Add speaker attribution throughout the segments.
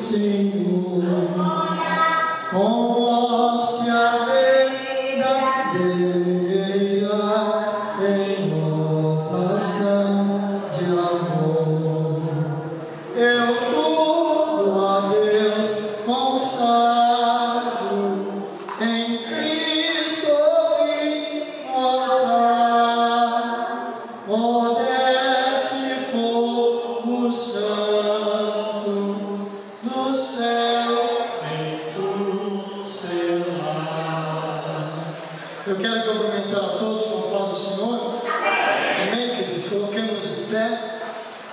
Speaker 1: Senhor, com hóstia verdadeira, em oração de amor. Eu tudo a Deus consagro, em Cristo vim voltar. Ó, desce fogo santo do céu em tu selar. Eu quero cumprimentar a todos com a paz do Senhor. Amém, queridos? Coloquemos de pé.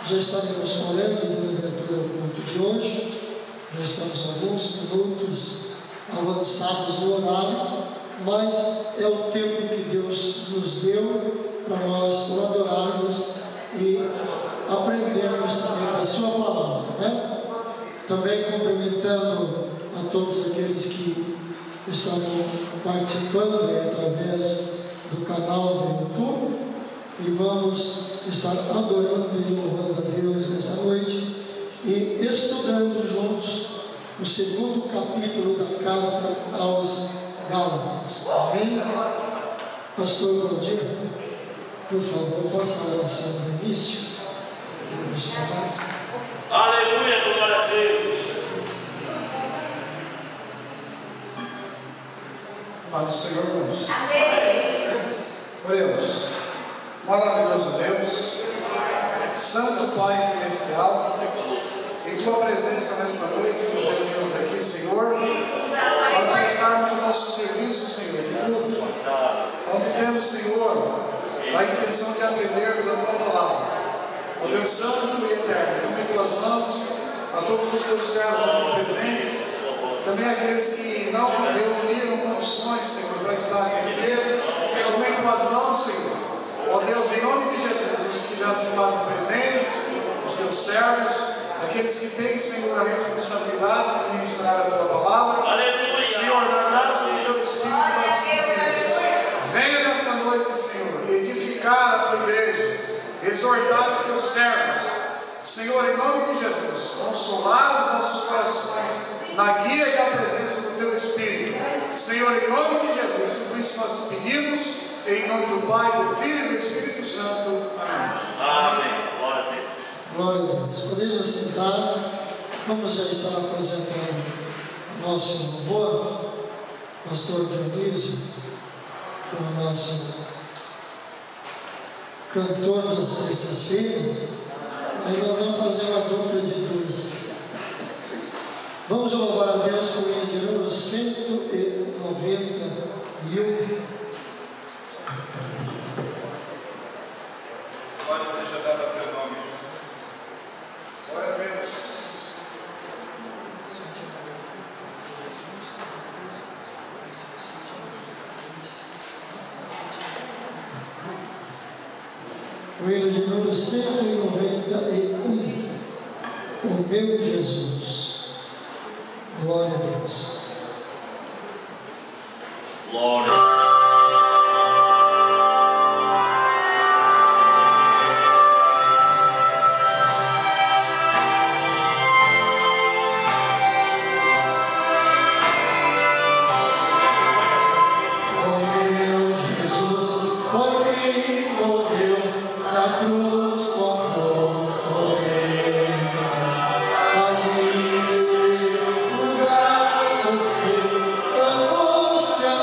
Speaker 1: Já estamos orando na abertura do culto de hoje. Já estamos alguns minutos avançados no horário, mas é o tempo que Deus nos deu para nós adorarmos e aprendermos também da sua palavra, né? Também cumprimentando a todos aqueles que estão participando através do canal do YouTube, e vamos estar adorando e louvando a Deus nessa noite e estudando juntos o segundo capítulo da carta aos Gálatas. Amém? Pastor Valdir, por favor, faça a oração do início.
Speaker 2: Aleluia, glória a Deus.
Speaker 3: Paz do Senhor, irmãos.
Speaker 4: Amém.
Speaker 3: Oremos. Maravilhoso Deus, Santo Pai Celestial, em Tua presença nesta noite, nos reunimos aqui, Senhor, para prestarmos o nosso serviço, Senhor, de culto, onde temos, Senhor, a intenção de aprendermos a Tua palavra. Ó Deus Santo e Eterno, tome em Tuas mãos a todos os Teus servos aqui presentes, também aqueles que não reuniram condições, Senhor, para estarem aqui, tome em Tuas mãos, Senhor. Ó Deus, em nome de Jesus, os que já se fazem presentes, os Teus servos, aqueles que têm, Senhor, a responsabilidade de ministrar a Tua palavra,
Speaker 2: Aleluia.
Speaker 3: Senhor, na graça do Teu Espírito, nós pedimos. Venha nessa noite, Senhor, edificar a Tua igreja, exortar os Teus servos, Senhor, em nome de Jesus, consolar os nossos corações na guia e na presença do Teu Espírito. Senhor, em nome de Jesus, tudo isso nós pedimos, em nome do Pai, do Filho e do Espírito Santo. Amém.
Speaker 2: Amém. Glória a Deus.
Speaker 1: Glória a Deus. Podemos assentar. Vamos já estar apresentando o nosso louvor. Pastor Dionísio, o nosso cantor das terças-feiras. Aí nós vamos fazer uma dupla de dois. Vamos louvar a Deus com o hino de número 191.
Speaker 5: Glória seja dada a Teu nome, Jesus.
Speaker 3: Glória a Deus.
Speaker 1: O hino de número 191. O meu Jesus. Glória a Deus.
Speaker 2: Glória.
Speaker 1: Angústia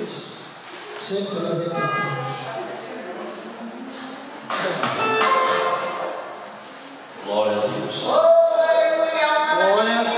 Speaker 1: 103. 193.
Speaker 2: Glória a Deus.
Speaker 1: Glória a Deus.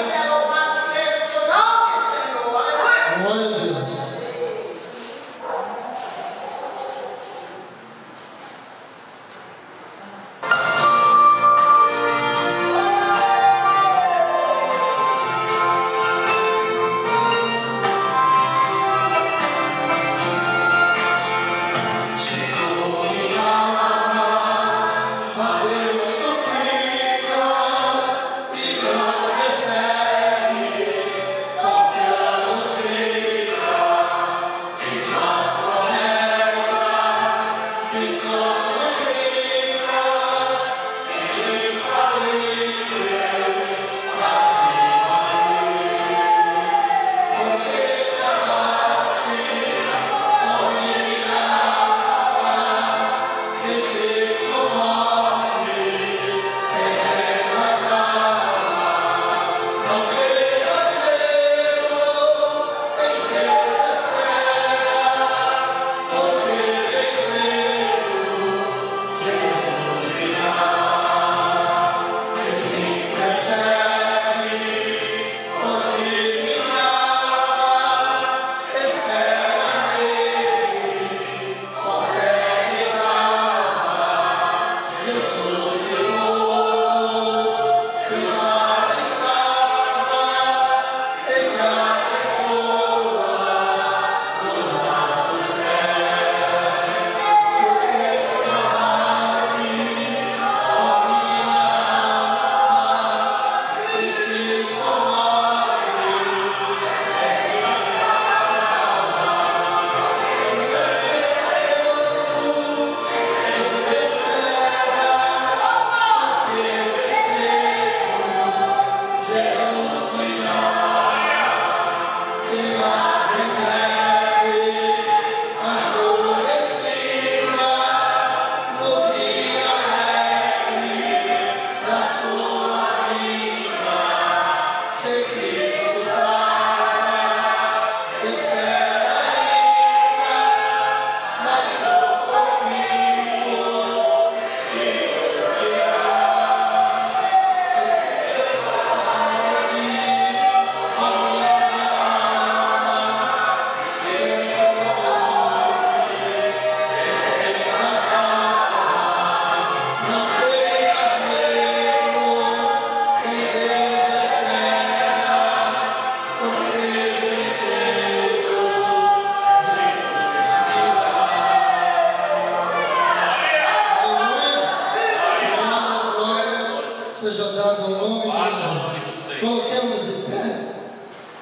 Speaker 1: Seja dado ao nome de Jesus. Coloquemos em pé,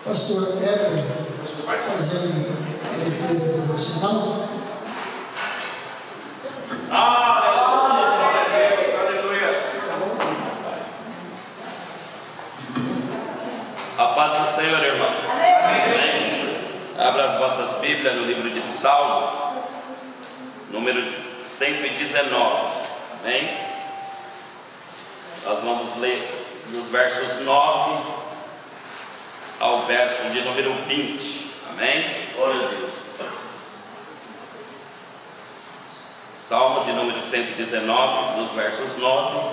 Speaker 1: pastor Heber, fazendo a leitura devocional.
Speaker 2: A paz do Senhor, irmãos. Amém. Abra as vossas Bíblias no livro de Salmos, número 119. Amém. Nós vamos ler dos versos 9 ao verso de número 20. Amém? Glória a Deus. Salmo de número 119, dos versos 9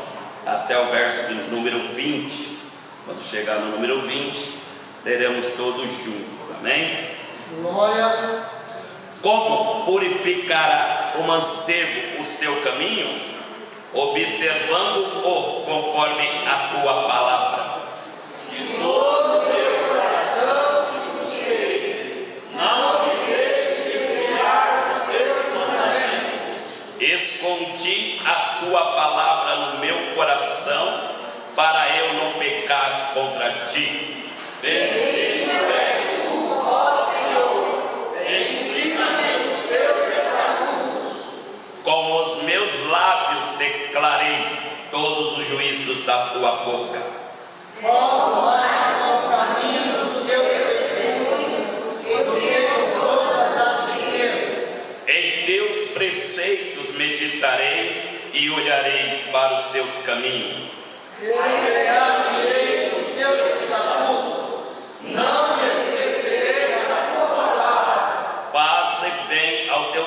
Speaker 2: até o verso de número 20. Quando chegar no número 20, leremos todos juntos. Amém?
Speaker 1: Glória.
Speaker 2: Como purificará o mancebo o seu caminho? Observando-o conforme a tua palavra.
Speaker 4: De todo meu coração te busquei, não me deixes desviar dos teus mandamentos.
Speaker 2: Escondi a tua palavra no meu coração, para eu não pecar contra ti.
Speaker 4: Bendito és tu, ó Senhor, ensina-me os teus estatutos.
Speaker 2: Com os meus lábios declarei todos os juízos da tua boca.
Speaker 1: Falo mais com o caminho dos teus testemunhos do que com todas as riquezas.
Speaker 2: Em teus preceitos meditarei e olharei para os teus caminhos.
Speaker 1: Recrear-me-ei os teus estatutos, não me esquecerei da tua palavra.
Speaker 2: Faz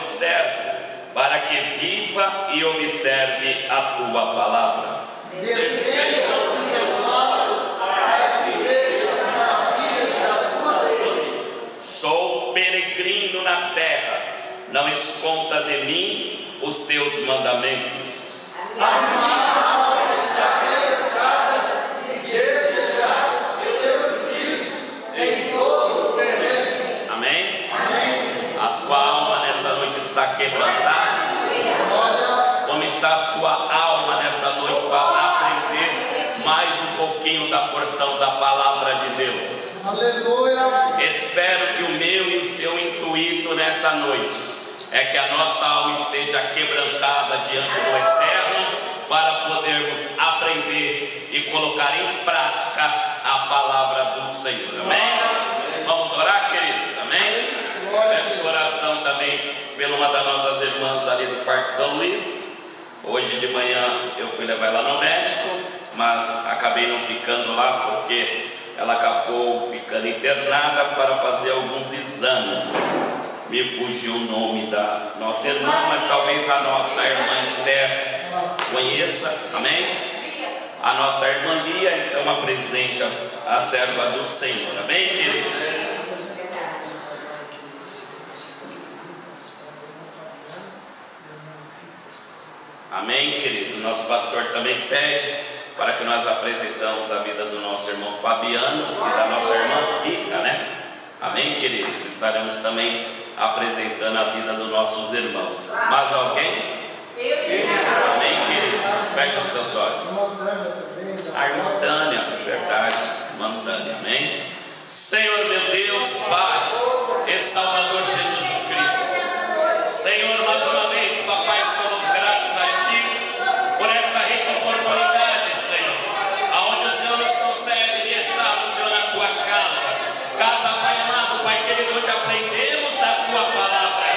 Speaker 2: teu servo, para que viva e observe a tua palavra.
Speaker 1: Desvenda os meus olhos para que veja as maravilhas da tua lei.
Speaker 2: Sou peregrino na terra, não esconda de mim os teus mandamentos.
Speaker 1: A minha alma está quebrantada de desejar os teus juízos em todo o tempo.
Speaker 2: Amém?
Speaker 1: Amém.
Speaker 2: A sua alma nessa noite está quebrantada.
Speaker 1: Olha,
Speaker 2: Como está a sua alma nessa noite para aprender mais um pouquinho da porção da palavra de Deus?
Speaker 1: aleluia.
Speaker 2: Espero que o meu e o seu intuito nessa noite é que a nossa alma esteja quebrantada diante do Eterno para podermos aprender e colocar em prática a palavra do Senhor. Amém? Vamos orar, queridos? Amém? Peço oração também pela uma das nossas irmãs ali do Parque São Luís. Hoje de manhã eu fui levar ela no médico, mas acabei não ficando lá porque ela acabou ficando internada para fazer alguns exames. Me fugiu o nome da nossa irmã, mas talvez a nossa irmã Esther conheça, amém? A nossa irmã Lia, então apresente a serva do Senhor, amém, queridos? Amém, querido? Nosso pastor também pede para que nós apresentamos a vida do nosso irmão Fabiano e da nossa irmã Rita, né? Amém, queridos? Estaremos também apresentando a vida dos nossos irmãos. Mais alguém? Amém, queridos? Fecha os teus olhos. A irmã Tânia, verdade, irmã Tânia, amém? Senhor meu Deus, Pai e Salvador Jesus Cristo, Senhor, mais uma vez, papai, somos gratos a Ti por esta rica oportunidade, Senhor, aonde o Senhor nos concede de estar, Senhor, na Tua casa, Pai amado, Pai querido, onde aprendemos da Tua palavra,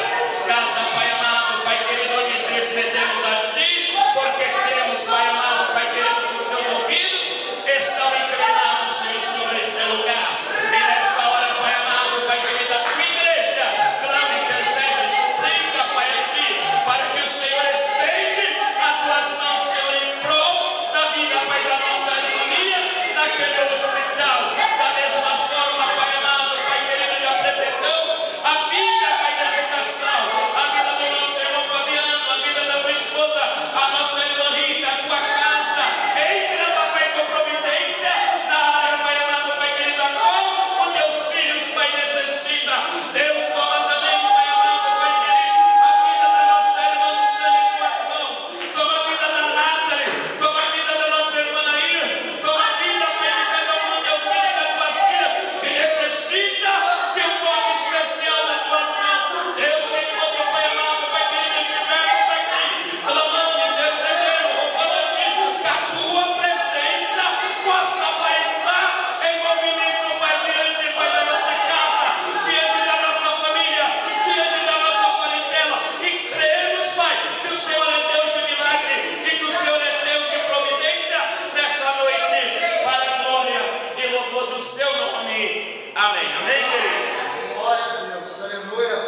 Speaker 2: casa, Pai amado, Pai querido, onde intercedemos a Ti, porque cremos, Pai amado, Pai querido, que os Teus ouvidos estão inclinados, Senhor, sobre este lugar, e nesta hora, Pai amado, Pai querido, a Tua igreja clama, intercede, suplica, Pai, a Ti, para que o Senhor estende as Tuas mãos, Senhor, em prol da vida, Pai, da nossa harmonia naquele hospital, da mesma forma, Pai amado, Pai querido, de apresentamos a vida, Pai, da educação, a vida do nosso irmão Fabiano, a vida da tua esposa, a nossa irmã Rita, a tua casa, entra, Pai, com providência na área, Pai amado, Pai querido, a qual os teus filhos, Pai, necessita. Deus, toma também, Pai amado, Pai querido, a vida da nossa irmã Sânia em tuas mãos, toma a vida da Nathalie, toma a vida da nossa irmã Nair, toma a vida, Pai, de cada um dos teus filhos e das tuas filhas que necessita de um toque especial nas tuas mãos. Deus, enquanto, Pai amado, Pai querido, estivermos aqui clamando, intercedendo, roubando a Ti, que a Tua presença possa, Pai, estar em movimento, Pai, diante, Pai, da nossa casa, diante da nossa família, diante da nossa parentela, e cremos, Pai, que o Senhor é Deus de milagre e que o Senhor é Deus de providência nessa noite, para a glória e louvor do Seu nome. Amém. Amém, queridos?
Speaker 1: Glória a Deus, aleluia.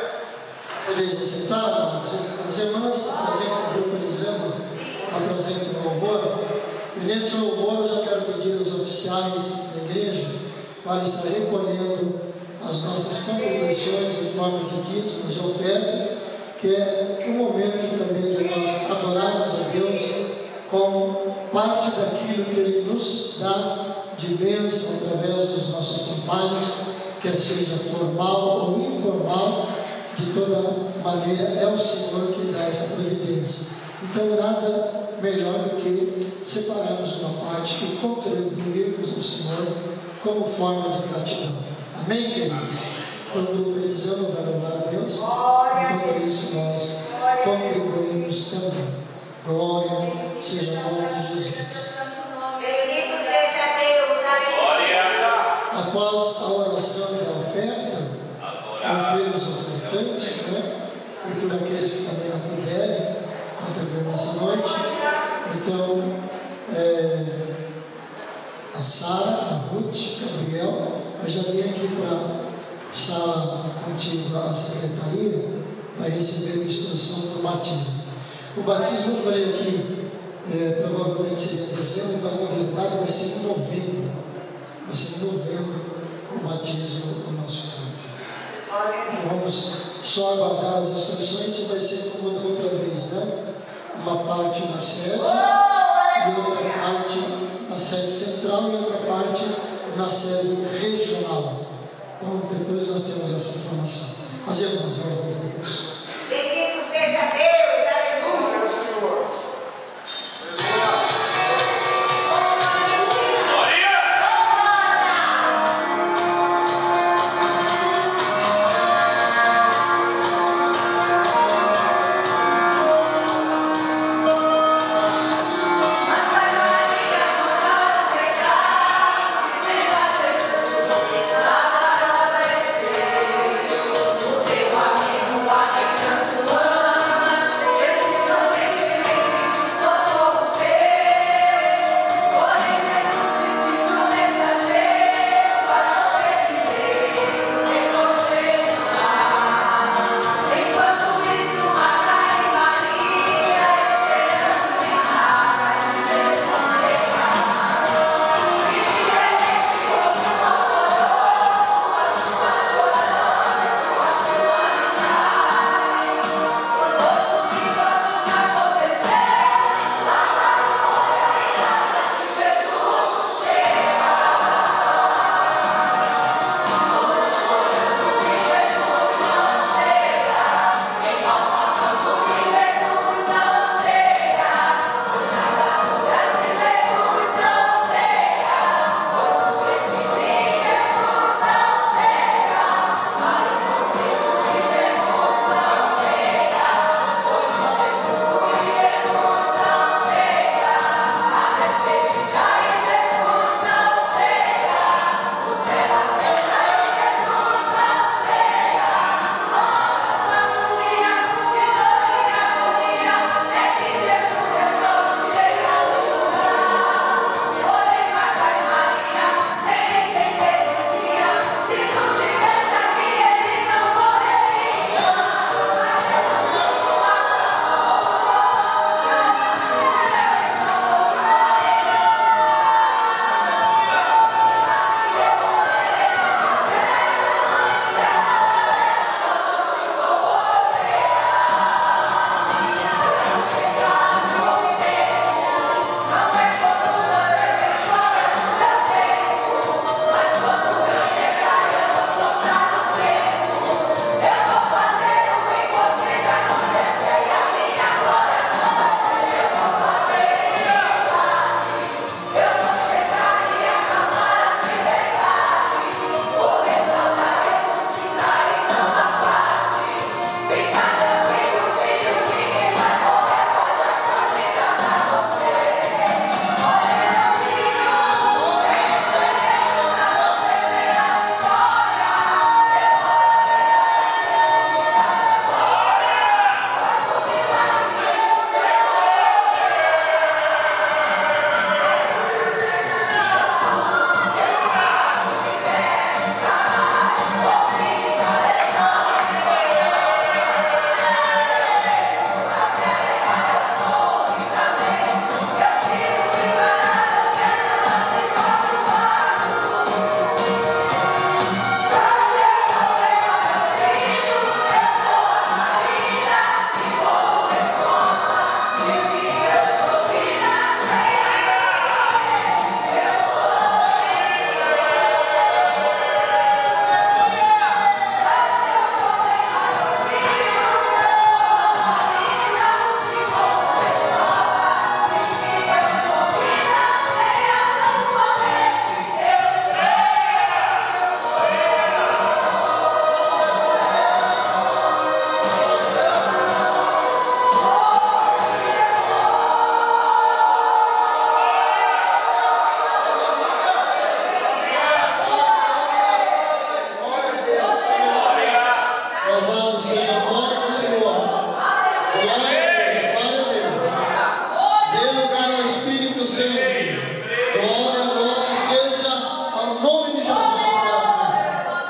Speaker 1: Podeis sentar, as irmãs apresentam o grupo Elisama, apresentam o louvor. E nesse louvor eu já quero pedir aos oficiais da igreja para estar recolhendo as nossas contribuições em forma de dízimos e ofertas, que é um momento também de nós adorarmos a Deus como parte daquilo que Ele nos dá de bênção através dos nossos trabalhos, quer seja formal ou informal, de toda maneira é o Senhor que dá essa providência. Então nada melhor do que separarmos uma parte e contribuirmos ao Senhor como forma de gratidão. Amém, queridos? Então o grupo Elisama vai louvar a Deus, enquanto isso nós contribuímos também. Glória seja o nome de Jesus.
Speaker 4: Bendito seja Deus, aleluia.
Speaker 1: Após a oração da oferta, pelos ofertantes, né? E por aqueles que também não puderem contribuir nessa noite, então a Sara, a Ruth, Gabriel, eu já vim aqui para a sala antiga, a secretaria, vai receber a instrução do batismo. O batismo, eu falei aqui, provavelmente seria em dezembro, mas na verdade vai ser em novembro. Vai ser em novembro o batismo do nosso corpo. Vamos só aguardar as instruções, se vai ser como da outra vez, né? Uma parte na sede e outra parte na sede central e outra parte na sede regional. Então depois nós temos essa informação. As irmãs, glória a Deus.
Speaker 4: Bendito seja Deus, aleluia.
Speaker 3: Meu Senhor.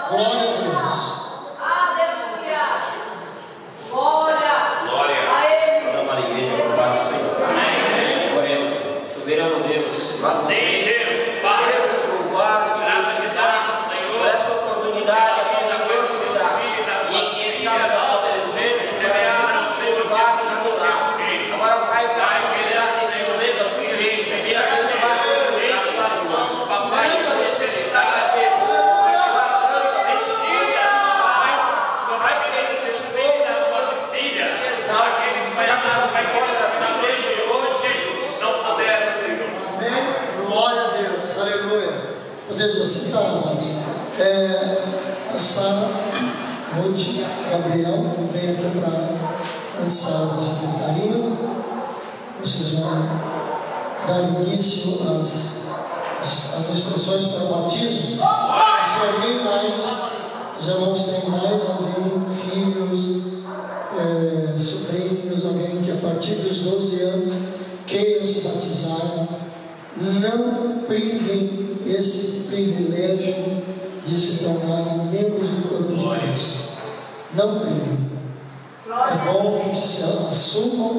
Speaker 1: Glória a Deus.
Speaker 5: para embora da igreja de hoje, Jesus, não puderam, Senhor.
Speaker 1: Amém? Glória a Deus, aleluia. Podemos assentar, amados. A Sara, Ruth, Gabriel, venha comprar uma sala de secretaria. Vocês vão dar início às instruções para o batismo. Se alguém mais, os irmãos têm mais alguém, filhos, sobrinhos, alguém que a partir dos 12 anos queiram se batizar, não privem esse privilégio de se tornarem membros do corpo de Cristo. Não privem. É bom que se assumam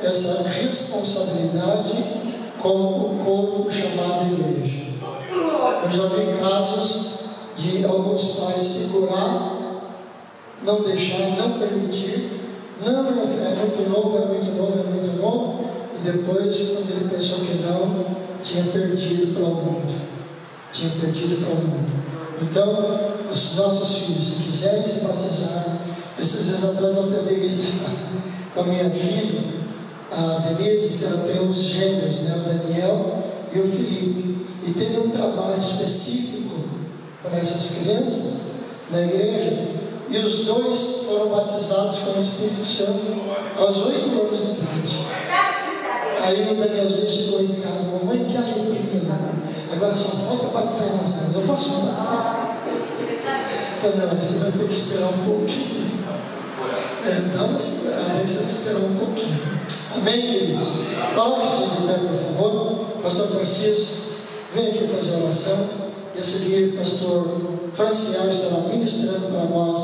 Speaker 1: essa responsabilidade como o corpo chamado igreja. Eu já vi casos de alguns pais segurar, não deixar, não permitir. Não, é muito novo, e depois, quando ele pensou que não, tinha perdido para o mundo. Então, os nossos filhos, se quiserem se batizar, esses dias atrás eu até dei isso com a minha filha, a Denise, que ela tem uns gêmeos, né, o Daniel e o Felipe, e teve um trabalho específico para essas crianças na igreja, e os dois foram batizados com o Espírito Santo aos 8 anos de idade. Aí o Danielzinho chegou em casa: mamãe, que alegria, mamãe. Agora só falta batizar nas águas. Eu posso batizar? Eu falei: não, você vai ter que esperar um pouquinho. Dá uma segurada, aí você vai esperar um pouquinho. Amém, queridos? Coloque-se de pé, por favor. Pastor Francisco, vem aqui fazer a oração. E a seguir, o pastor Franciel estará ministrando para nós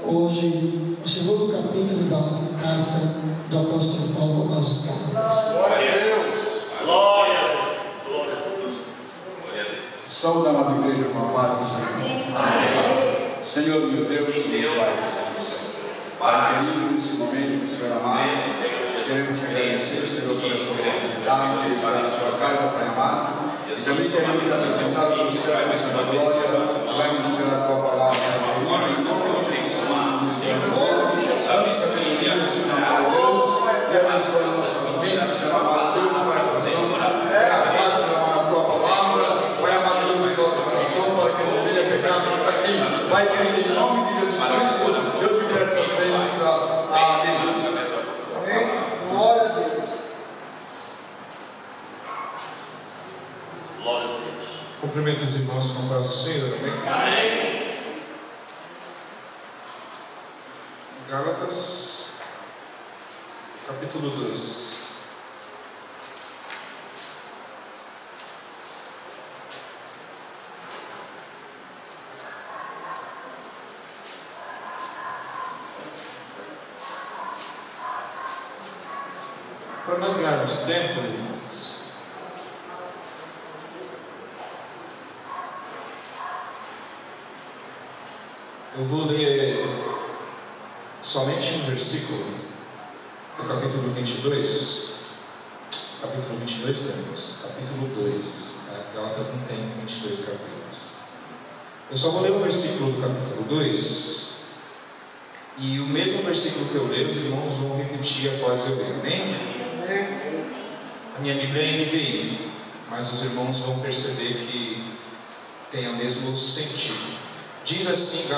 Speaker 1: hoje o segundo capítulo da carta do apóstolo Paulo aos Gálatas.
Speaker 5: Glória a Deus. Glória a Deus.
Speaker 6: Saúde, amada igreja, com a paz do Senhor. Amém. Senhor, meu Deus, meu Pai querido, nesse momento, Senhor amado, queremos te agradecer, Senhor, por essa oportunidade de estar na tua casa, Pai amado. E também queremos apresentar para o céu, Senhor da glória, que vai ministrar a tua palavra, em nome de Jesus, abre sabedoria, Senhor amado Deus, e abençoe nossas mentes, Senhor amado Deus, para que possamos gravar, Senhor amado, a tua palavra, Pai amado Deus, em nosso coração, para que não venha pecado para ti. Pai querido, em nome de Jesus Cristo, eu te peço a bênção. Amém.
Speaker 1: Amém? Glória a Deus.
Speaker 2: Glória a Deus.
Speaker 5: Cumprimento os irmãos com a paz do Senhor. Amém? Gálatas, capítulo 2. Para nós ganharmos tempo, irmãos, eu vou ler somente um versículo do capítulo 22. Capítulo 22 temos, capítulo 2. Gálatas não tem 22 capítulos. Eu só vou ler um versículo do capítulo 2. E o mesmo versículo que eu leio, os irmãos vão repetir após eu ler. Amém? A minha Bíblia é NVI, mas os irmãos vão perceber que tem o mesmo sentido. Diz assim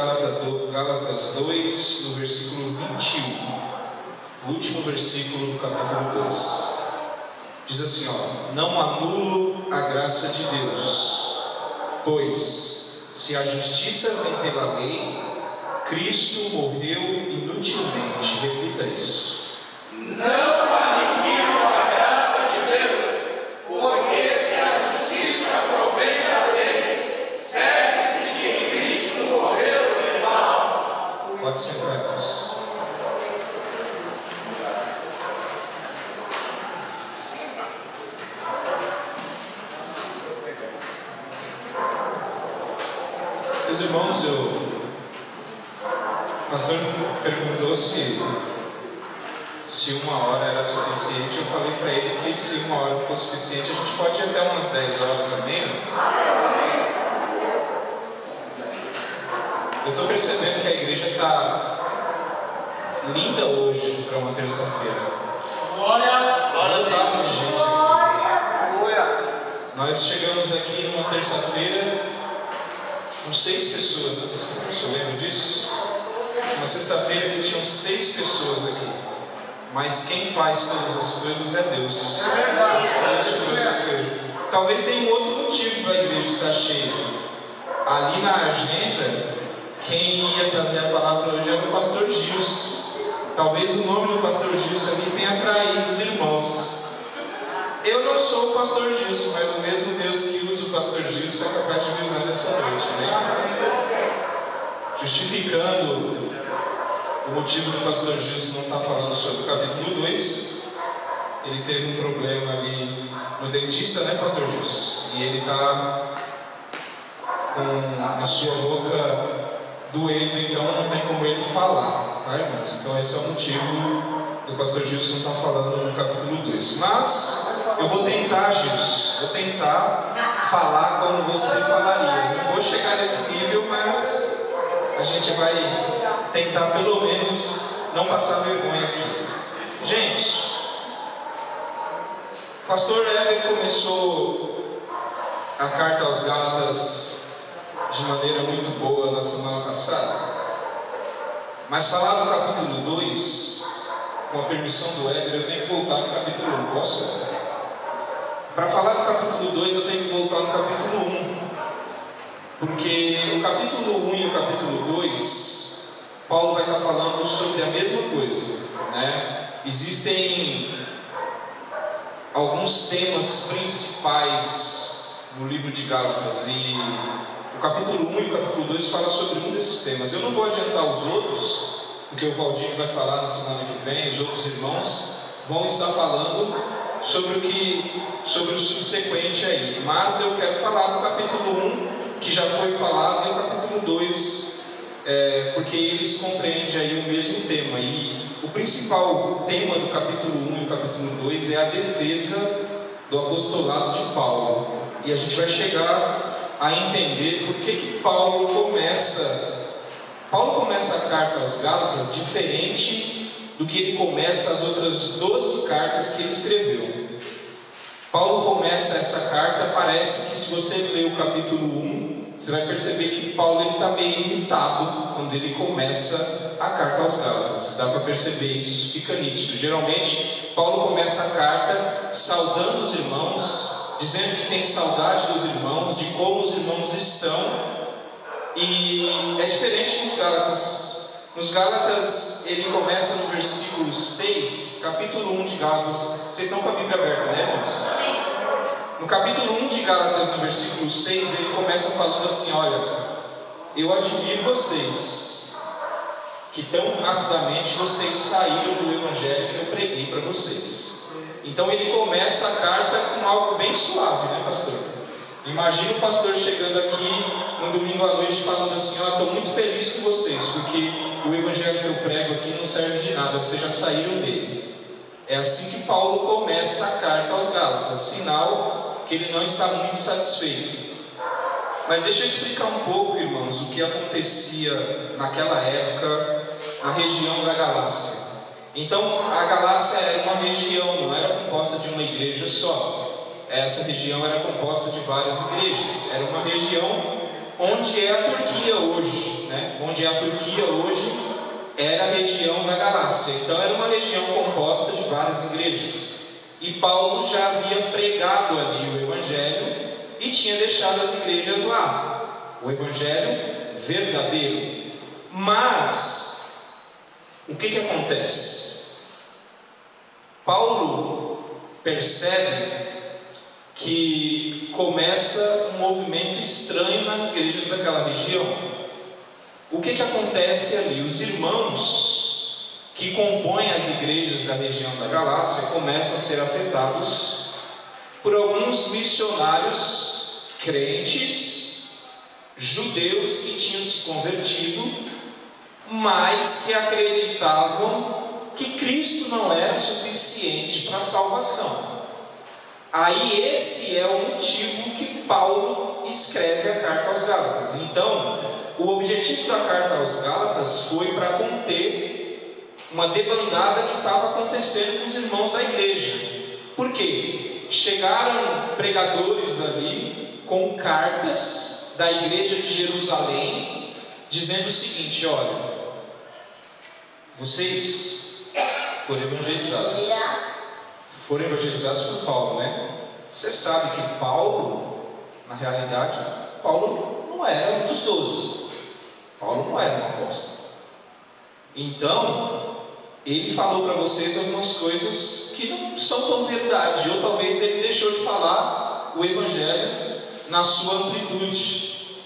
Speaker 5: Gálatas 2, no versículo 21, o último versículo do capítulo 2. Diz assim, não anulo a graça de Deus, pois se a justiça vem pela lei, Cristo morreu inutilmente. Repita isso.
Speaker 7: Não aniquilo a graça de Deus, porque se a justiça provém da lei, segue-se que Cristo morreu em vão.
Speaker 5: Pode sentar, irmãos. Meus irmãos, o pastor perguntou se 1 hora era suficiente. Eu falei para ele que se 1 hora for suficiente, a gente pode ir até umas 10 horas a menos. Eu estou percebendo que a igreja está linda hoje para uma terça-feira. Lotado de gente. Nós chegamos aqui numa terça-feira com 6 pessoas, né, pastor? Você lembra disso? Uma sexta-feira que tinham 6 pessoas aqui. Mas quem faz todas as coisas é Deus. Talvez tenha um outro motivo para a igreja estar cheia. Ali na agenda, quem ia trazer a palavra hoje era o pastor Gilson. Talvez o nome do pastor Gilson ali tenha atraído os irmãos. Eu não sou o pastor Gilson, mas o mesmo Deus que usa o pastor Gilson é capaz de me usar nessa noite, né? Justificando o motivo do pastor Gilson não estar falando sobre o capítulo 2, ele teve um problema ali no dentista, né, pastor Gilson? E ele está com a sua boca doendo, então não tem como ele falar, tá, irmãos? Então esse é o motivo do pastor Gilson estar falando no capítulo 2. Mas eu vou tentar, Gilson, vou tentar falar como você falaria. Não vou chegar nesse nível, mas a gente vai tentar pelo menos não passar vergonha aqui. Gente, o pastor Heber começou a carta aos Gálatas de maneira muito boa na semana passada. Mas falar do capítulo 2, com a permissão do Heber, eu tenho que voltar no capítulo 1. Posso? Para falar do capítulo 2, eu tenho que voltar no capítulo 1. Porque o capítulo 1 e o capítulo 2, Paulo vai estar falando sobre a mesma coisa, né? Existem alguns temas principais no livro de Gálatas, e o capítulo 1 e o capítulo 2 falam sobre um desses temas. Eu não vou adiantar os outros, porque o Valdir vai falar na semana que vem, os outros irmãos vão estar falando sobre o subsequente aí. Mas eu quero falar do capítulo 1, que já foi falado, e o capítulo 2, porque eles compreendem aí o mesmo tema. E o principal tema do capítulo 1 e o capítulo 2 é a defesa do apostolado de Paulo. E a gente vai chegar a entender por que Paulo começa a carta aos Gálatas diferente do que ele começa as outras 12 cartas que ele escreveu. Paulo começa essa carta, parece que se você ler o capítulo 1, você vai perceber que Paulo está meio irritado quando ele começa a carta aos Gálatas. Dá para perceber isso fica nítido. Geralmente, Paulo começa a carta saudando os irmãos, dizendo que tem saudade dos irmãos, de como os irmãos estão. E é diferente nos Gálatas. Nos Gálatas, ele começa no versículo 6, capítulo 1 de Gálatas. Vocês estão com a Bíblia aberta, né, irmãos? No capítulo 1 de Gálatas, no versículo 6, ele começa falando assim: olha, eu admiro vocês, que tão rapidamente vocês saíram do evangelho que eu preguei para vocês. Então ele começa a carta com algo bem suave, né, pastor? Imagina o pastor chegando aqui no domingo à noite falando assim: ó, estou muito feliz com vocês, porque o evangelho que eu prego aqui não serve de nada, vocês já saíram dele. É assim que Paulo começa a carta aos Gálatas, sinal que ele não está muito satisfeito. Mas deixa eu explicar um pouco, irmãos, o que acontecia naquela época na região da Galácia. Então, a Galácia era uma região, não era composta de uma igreja só. Essa região era composta de várias igrejas. Era uma região onde é a Turquia hoje, né? Onde é a Turquia hoje era a região da Galácia. Então era uma região composta de várias igrejas. E Paulo já havia pregado ali o evangelho e tinha deixado as igrejas lá, o evangelho verdadeiro. Mas o que acontece? Paulo percebe que começa um movimento estranho nas igrejas daquela região. O que acontece ali? Os irmãos que compõem as igrejas da região da Galácia começam a ser afetados por alguns missionários crentes, judeus que tinham se convertido, mas que acreditavam que Cristo não era suficiente para a salvação. Aí esse é o motivo que Paulo escreve a carta aos Gálatas. Então, o objetivo da carta aos Gálatas foi para conter uma debandada que estava acontecendo com os irmãos da igreja. Por quê? Chegaram pregadores ali com cartas da igreja de Jerusalém, dizendo o seguinte: olha, vocês foram evangelizados por Paulo, né? Você sabe que Paulo, na realidade, Paulo não era um dos 12. Paulo não era um apóstolo. Então, ele falou para vocês algumas coisas que não são tão verdade, ou talvez ele deixou de falar o evangelho na sua amplitude.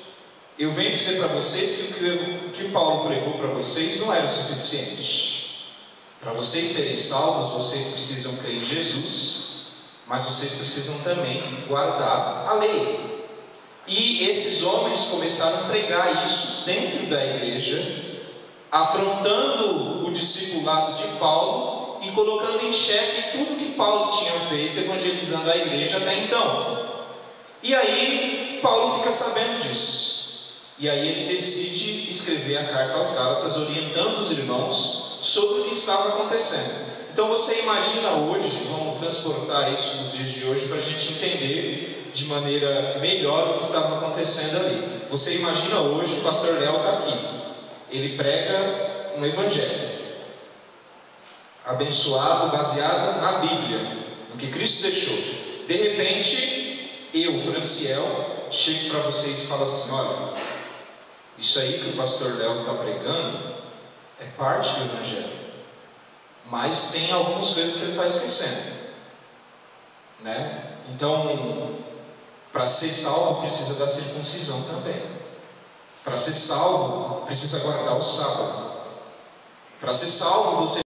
Speaker 5: Eu venho dizer para vocês que o que Paulo pregou para vocês não era o suficiente. Para vocês serem salvos, vocês precisam crer em Jesus, mas vocês precisam também guardar a lei. E esses homens começaram a pregar isso dentro da igreja, afrontando o discipulado de Paulo e colocando em xeque tudo que Paulo tinha feito, evangelizando a igreja até então. E aí Paulo fica sabendo disso, e aí ele decide escrever a carta aos Gálatas, orientando os irmãos sobre o que estava acontecendo. Então você imagina hoje, vamos transportar isso nos dias de hoje para a gente entender de maneira melhor o que estava acontecendo ali. Você imagina hoje, o pastor Léo está aqui, ele prega um evangelho abençoado, baseado na Bíblia, no que Cristo deixou. De repente, eu, Franciel, chego para vocês e falo assim: olha, isso aí que o pastor Léo está pregando é parte do evangelho, mas tem algumas coisas que ele está esquecendo, né? Então, para ser salvo precisa da circuncisão também. Para ser salvo precisa guardar o sábado. Para ser salvo você